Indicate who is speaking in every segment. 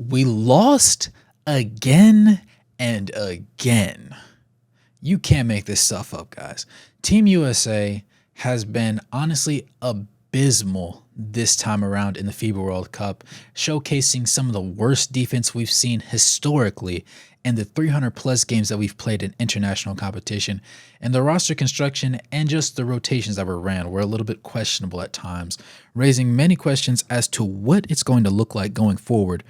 Speaker 1: We lost again and again. You can't make this stuff up, guys. Team USA has been honestly abysmal this time around in the FIBA World Cup, showcasing some of the worst defense we've seen historically in the 300 plus games that we've played in international competition. And the roster construction and just the rotations that were ran were a little bit questionable at times, raising many questions as to what it's going to look like going forward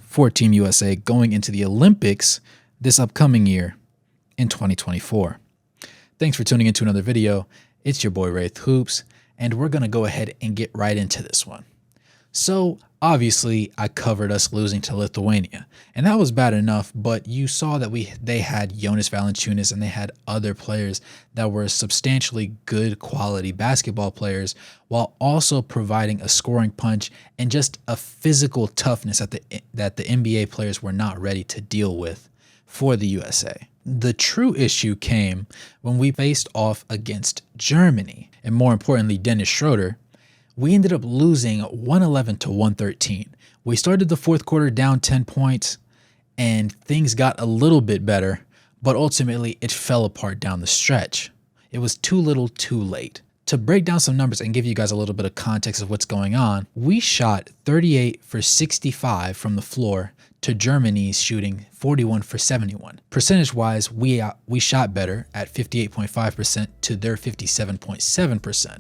Speaker 1: for Team USA going into the Olympics this upcoming year in 2024. Thanks for tuning into another video. It's your boy Wraith Hoops, and we're going to go ahead and get right into this one. So obviously I covered us losing to Lithuania, and that was bad enough, but you saw that they had Jonas Valanciunas and they had other players that were substantially good quality basketball players, while also providing a scoring punch and just a physical toughness that the NBA players were not ready to deal with for the USA. The true issue came when we faced off against Germany, and more importantly Dennis Schroeder. We ended up losing 111 to 113. We started the fourth quarter down 10 points, and things got a little bit better, but ultimately it fell apart down the stretch. It was too little too late. To break down some numbers and give you guys a little bit of context of what's going on, we shot 38 for 65 from the floor to Germany's shooting 41 for 71. Percentage-wise, we shot better at 58.5% to their 57.7%.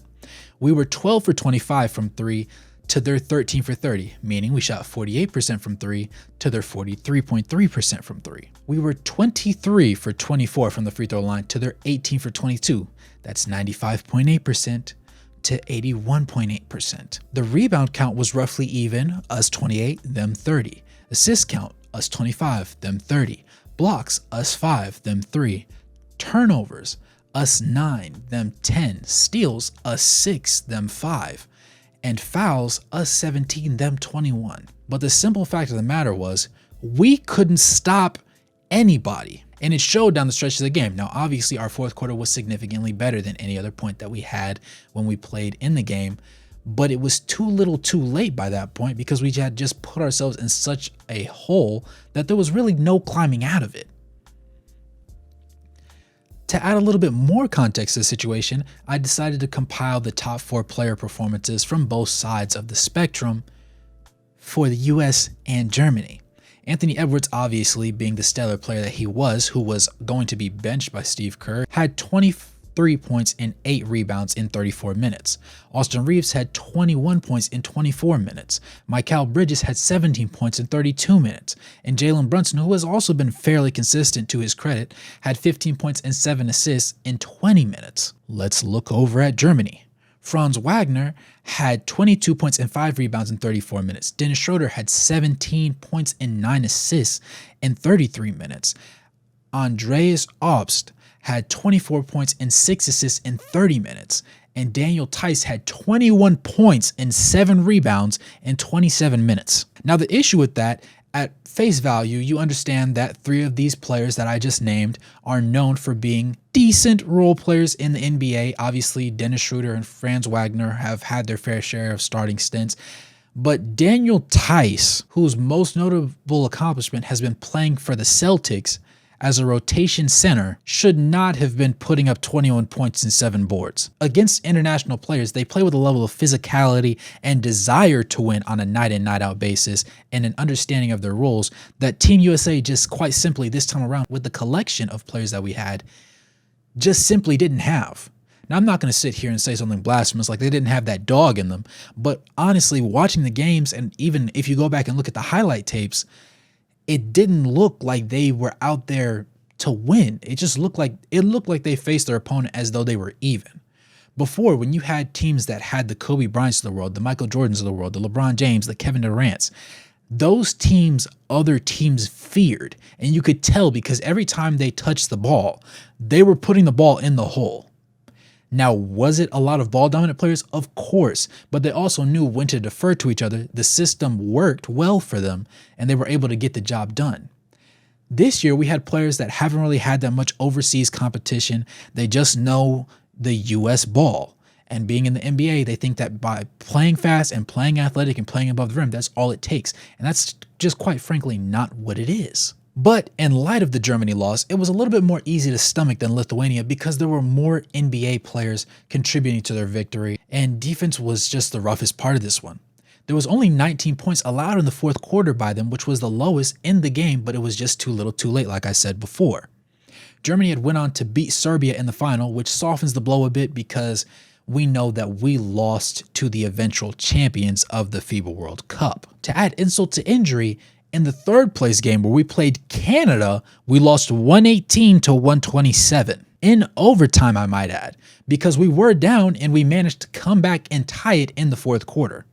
Speaker 1: We were 12 for 25 from 3 to their 13 for 30, meaning we shot 48% from 3 to their 43.3% from 3. We were 23 for 24 from the free throw line to their 18 for 22. That's 95.8% to 81.8%. The rebound count was roughly even, us 28, them 30. Assist count, us 25, them 30. Blocks, us 5, them 3. Turnovers, us 9, them 10. Steals, us 6, them 5. And fouls, us 17, them 21. But the simple fact of the matter was, we couldn't stop anybody. And it showed down the stretch of the game. Now, obviously, our fourth quarter was significantly better than any other point that we had when we played in the game. But it was too little too late by that point, because we had just put ourselves in such a hole that there was really no climbing out of it. To add a little bit more context to the situation, I decided to compile the top 4 player performances from both sides of the spectrum for the US and Germany. Anthony Edwards, obviously being the stellar player that he was, who was going to be benched by Steve Kerr, had 23 points and 8 rebounds in 34 minutes. Austin Reeves had 21 points in 24 minutes. Mikal Bridges had 17 points in 32 minutes. And Jalen Brunson, who has also been fairly consistent to his credit, had 15 points and 7 assists in 20 minutes. Let's look over at Germany. Franz Wagner had 22 points and 5 rebounds in 34 minutes. Dennis Schroeder had 17 points and 9 assists in 33 minutes. Andreas Obst had 24 points and 6 assists in 30 minutes. And Daniel Theis had 21 points and 7 rebounds in 27 minutes. Now, the issue with that, at face value, you understand that 3 of these players that I just named are known for being decent role players in the NBA. Obviously, Dennis Schroeder and Franz Wagner have had their fair share of starting stints. But Daniel Theis, whose most notable accomplishment has been playing for the Celtics as a rotation center, should not have been putting up 21 points and 7 boards. Against international players, they play with a level of physicality and desire to win on a night in, night out basis, and an understanding of their roles that Team USA just quite simply this time around, with the collection of players that we had, just simply didn't have. Now, I'm not going to sit here and say something blasphemous like they didn't have that dog in them, but honestly, watching the games, and even if you go back and look at the highlight tapes, it didn't look like they were out there to win. It looked like they faced their opponent as though they were even. Before, when you had teams that had the Kobe Bryants of the world, the Michael Jordans of the world, the LeBron James, the Kevin Durant's, those teams, other teams feared. And you could tell because every time they touched the ball, they were putting the ball in the hole. Now, was it a lot of ball dominant players? Of course, but they also knew when to defer to each other. The system worked well for them, and they were able to get the job done. This year, we had players that haven't really had that much overseas competition. They just know the US ball. And being in the NBA, they think that by playing fast and playing athletic and playing above the rim, that's all it takes. And that's just quite frankly not what it is. But in light of the Germany loss, it was a little bit more easy to stomach than Lithuania because there were more NBA players contributing to their victory, and defense was just the roughest part of this one. There was only 19 points allowed in the fourth quarter by them, which was the lowest in the game, but it was just too little too late, like I said before. Germany had went on to beat Serbia in the final, which softens the blow a bit because we know that we lost to the eventual champions of the FIBA World Cup. To add insult to injury, in the third place game where we played Canada, we lost 118 to 127. In overtime, I might add, because we were down and we managed to come back and tie it in the fourth quarter.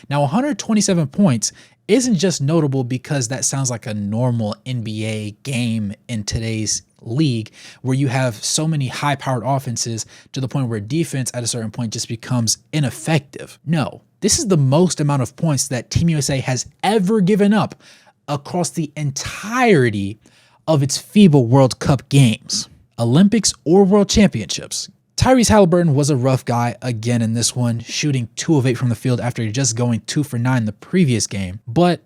Speaker 1: Now, 127 points isn't just notable because that sounds like a normal NBA game in today's league where you have so many high-powered offenses to the point where defense at a certain point just becomes ineffective. No, this is the most amount of points that Team USA has ever given up across the entirety of its FIBA World Cup games, Olympics or World Championships. Tyrese Haliburton was a rough guy again in this one, shooting 2 of 8 from the field after just going 2 for 9 the previous game. But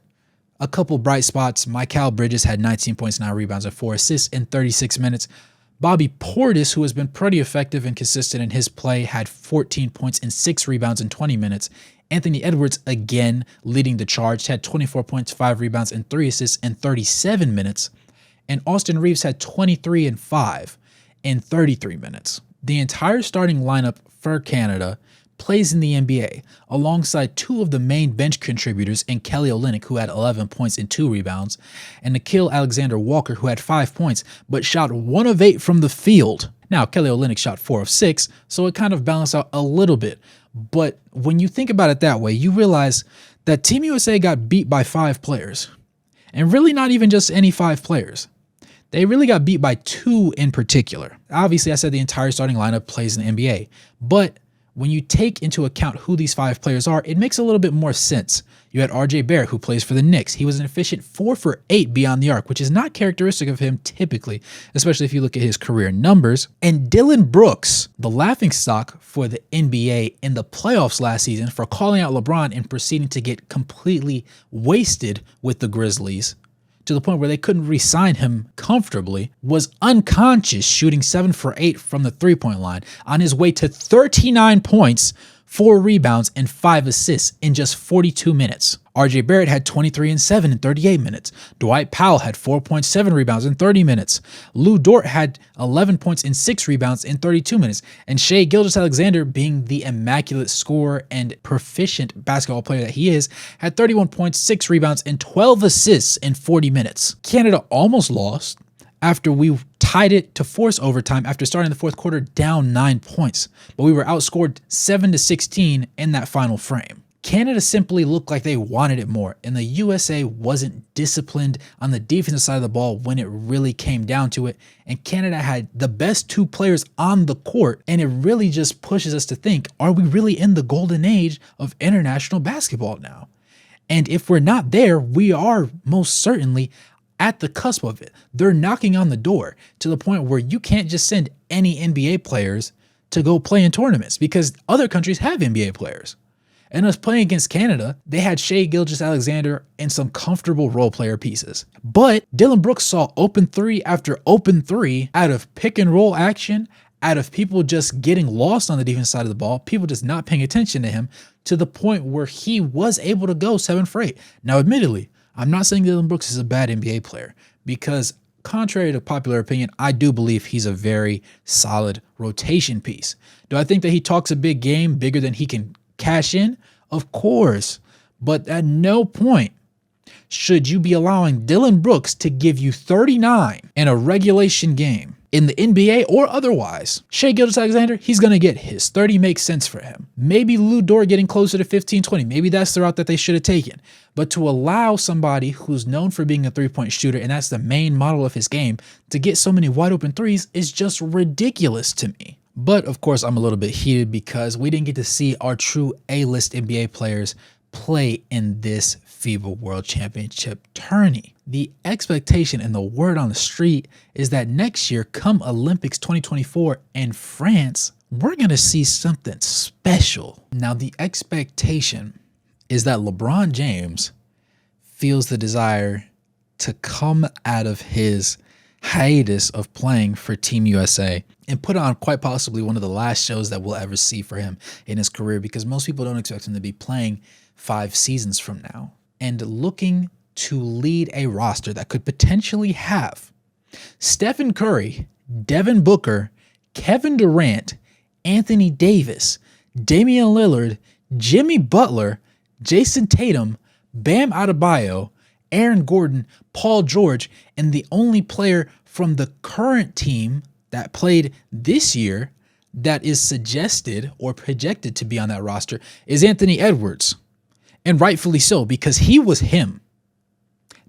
Speaker 1: a couple bright spots. Mikal Bridges had 19 points, 9 rebounds, and 4 assists in 36 minutes. Bobby Portis, who has been pretty effective and consistent in his play, had 14 points and 6 rebounds in 20 minutes. Anthony Edwards, again leading the charge, had 24 points, 5 rebounds, and 3 assists in 37 minutes. And Austin Reeves had 23 and 5 in 33 minutes. The entire starting lineup for Canada plays in the NBA, alongside 2 of the main bench contributors in Kelly Olynyk, who had 11 points and 2 rebounds, and Nickeil Alexander-Walker, who had 5 points, but shot 1 of 8 from the field. Now, Kelly Olynyk shot 4 of 6, so it kind of balanced out a little bit. But when you think about it that way, you realize that Team USA got beat by 5 players. And really not even just any 5 players. They really got beat by 2 in particular. Obviously, I said the entire starting lineup plays in the NBA, but when you take into account who these 5 players are, it makes a little bit more sense. You had RJ Barrett, who plays for the Knicks. He was an efficient 4 for 8 beyond the arc, which is not characteristic of him typically, especially if you look at his career numbers. And Dillon Brooks, the laughingstock for the NBA in the playoffs last season for calling out LeBron and proceeding to get completely wasted with the Grizzlies, to the point where they couldn't re-sign him comfortably, was unconscious, shooting 7 for 8 from the three-point line on his way to 39 points, 4 rebounds, and 5 assists in just 42 minutes. RJ Barrett had 23 and 7 in 38 minutes. Dwight Powell had 4.7 rebounds in 30 minutes. Lou Dort had 11 points and 6 rebounds in 32 minutes. And Shai Gilgeous-Alexander, being the immaculate scorer and proficient basketball player that he is, had 31 points, 6 rebounds, and 12 assists in 40 minutes. Canada almost lost after we tied it to force overtime after starting the fourth quarter down 9 points. But we were outscored 7-16 in that final frame. Canada simply looked like they wanted it more, and the USA wasn't disciplined on the defensive side of the ball when it really came down to it, and Canada had the best 2 players on the court, and it really just pushes us to think, are we really in the golden age of international basketball now? And if we're not there, we are most certainly at the cusp of it. They're knocking on the door to the point where you can't just send any NBA players to go play in tournaments because other countries have NBA players. And us playing against Canada, they had Shai Gilgeous-Alexander and some comfortable role player pieces. But Dillon Brooks saw open 3 after open 3 out of pick and roll action, out of people just getting lost on the defense side of the ball, people just not paying attention to him, to the point where he was able to go 7 for 8. Now, admittedly, I'm not saying Dillon Brooks is a bad NBA player because contrary to popular opinion, I do believe he's a very solid rotation piece. Do I think that he talks a big game, bigger than he can cash in? Of course, but at no point should you be allowing Dillon Brooks to give you 39 in a regulation game in the NBA or otherwise. Shai Gilgeous-Alexander, he's going to get his. 30 makes sense for him. Maybe Lou Dort getting closer to 15, 20. Maybe that's the route that they should have taken. But to allow somebody who's known for being a three-point shooter, and that's the main model of his game, to get so many wide open threes is just ridiculous to me. But of course, I'm a little bit heated because we didn't get to see our true A-list NBA players play in this FIBA World Championship tourney. The expectation and the word on the street is that next year, come Olympics 2024 in France, we're going to see something special. Now, the expectation is that LeBron James feels the desire to come out of his hiatus of playing for Team USA and put on quite possibly one of the last shows that we'll ever see for him in his career, because most people don't expect him to be playing 5 seasons from now, and looking to lead a roster that could potentially have Stephen Curry, Devin Booker, Kevin Durant, Anthony Davis, Damian Lillard, Jimmy Butler, Jason Tatum, Bam Adebayo, Aaron Gordon, Paul George, and the only player from the current team that played this year that is suggested or projected to be on that roster is Anthony Edwards. And rightfully so, because he was him.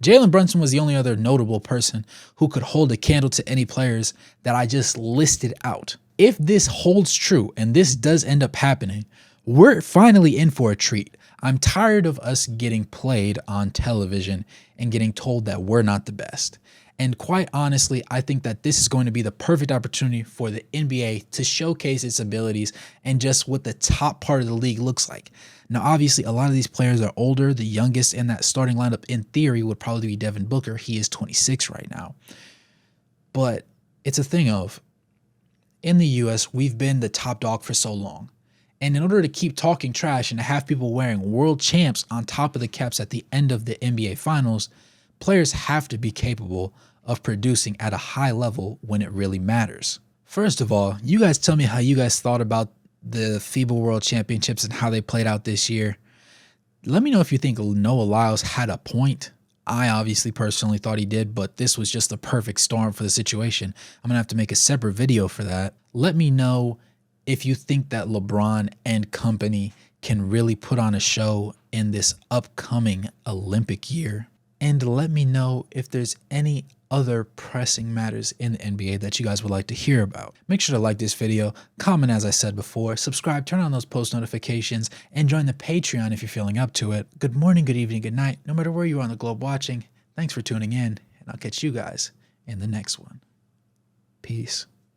Speaker 1: Jalen Brunson was the only other notable person who could hold a candle to any players that I just listed out. If this holds true, and this does end up happening, we're finally in for a treat. I'm tired of us getting played on television and getting told that we're not the best. And quite honestly, I think that this is going to be the perfect opportunity for the NBA to showcase its abilities and just what the top part of the league looks like. Now, obviously, a lot of these players are older. The youngest in that starting lineup, in theory, would probably be Devin Booker. He is 26 right now. But it's a thing of, in the US, we've been the top dog for so long. And in order to keep talking trash and to have people wearing world champs on top of the caps at the end of the NBA Finals, players have to be capable of producing at a high level when it really matters. First of all, you guys tell me how you guys thought about the FIBA World Championships and how they played out this year. Let me know if you think Noah Lyles had a point. I obviously personally thought he did, but this was just the perfect storm for the situation. I'm going to have to make a separate video for that. Let me know if you think that LeBron and company can really put on a show in this upcoming Olympic year. And let me know if there's any other pressing matters in the NBA that you guys would like to hear about. Make sure to like this video, comment as I said before, subscribe, turn on those post notifications, and join the Patreon if you're feeling up to it. Good morning, good evening, good night, no matter where you are on the globe watching. Thanks for tuning in, and I'll catch you guys in the next one. Peace.